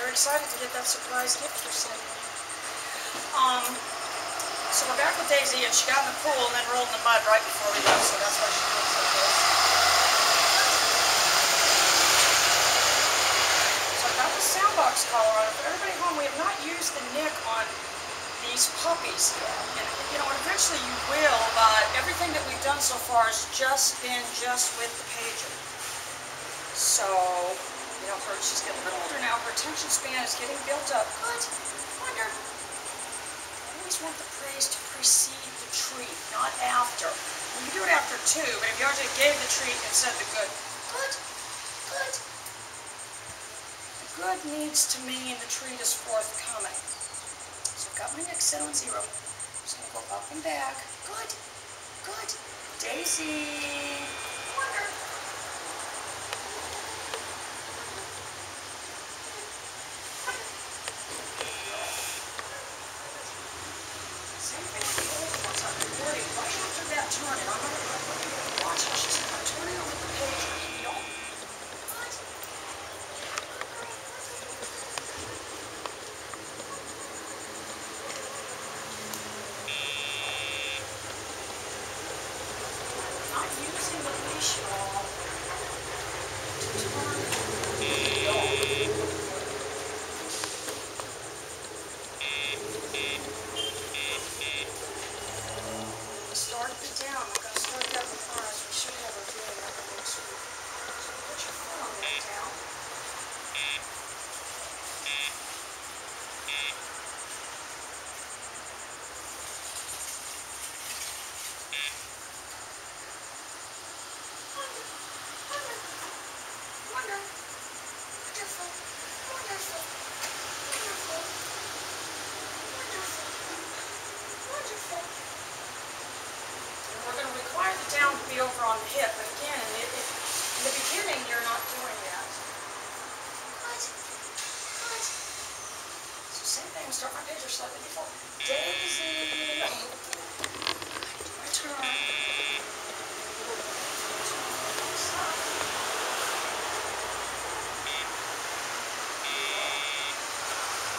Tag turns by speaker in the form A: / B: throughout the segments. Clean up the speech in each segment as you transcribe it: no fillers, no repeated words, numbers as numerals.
A: very excited to get that surprise gift you sent me. So we're back with Daisy, and she got in the pool and then rolled in the mud right before we left, so that's why she looks like this. So I got the soundbox collar on it. For everybody at home, we have not used the nick on these puppies yet. And, you know, eventually you will, but everything that we've done so far has just been with the pager. So, you know, she's getting a little older now. Her attention span is getting built up. Good. Wonder. I always want the praise to precede the treat, not after. You can do it after too, but if you already gave the treat and said the good, good, good. The good needs to mean the treat is forthcoming. So I've got my neck set on 0. I'm just going to go up and back. Good, good. Daisy. Wonder. Same thing with the old ones. I'm recording right after that turn, and I'm going to watch how she's going to turn it over the page. You know? What? I'm not using the leash at all to turn the dog. Start it down. I'm going to start that with ours. We should have her doing that next week. So put your foot on that down. Wonder. Wonderful. Wonderful. Wonderful. Wonderful. Wonderful. We're going to require the down to be over on the hip, but again, in the beginning, you're not doing that. Good, good. So same thing, start my pager slightly before. Daisy! Do my turn.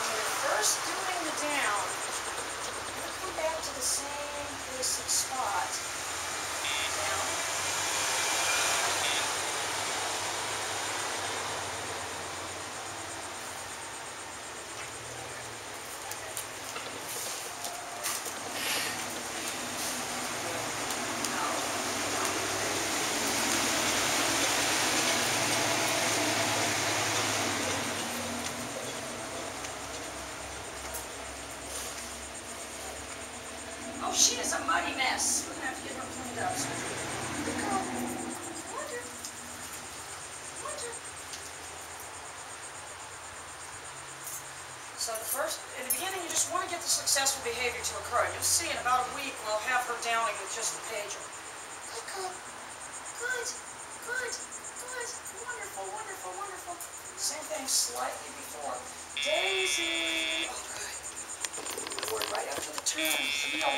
A: When you're first doing the down, you're going to come back to the same basic spot. Oh, she is a muddy mess. We're going to have to get her cleaned up. Good girl. Wonder. Wonder. So in the beginning, you just want to get the successful behavior to occur. You'll see in about a week, we'll have her downing with just the pager. Good girl. Good. Good. Good. Wonderful, wonderful, wonderful. Same thing slightly before. Daisy. Oh, good. Forward right after the turn. Heel.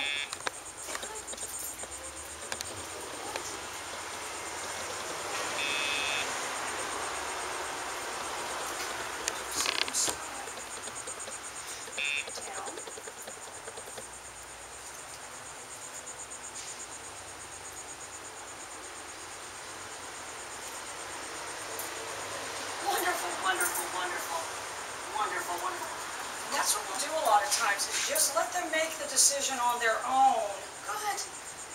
A: Wonderful, wonderful, wonderful, wonderful, wonderful. And that's what we'll do a lot of times, is just let them make the decision on their own. Good,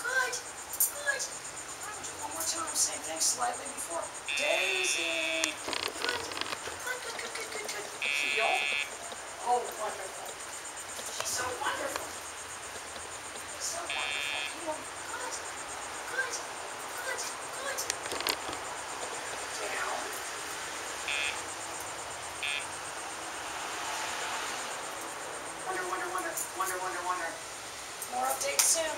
A: good, good. I'm going to do one more time, same thing, slightly before. Daisy. Good, good, good, good, good, good, good. Heel. Oh, wonderful. She's so wonderful. She's so wonderful. Heel. Good, good, good, good. Down. Wonder, wonder, wonder, wonder, wonder, wonder. More updates soon.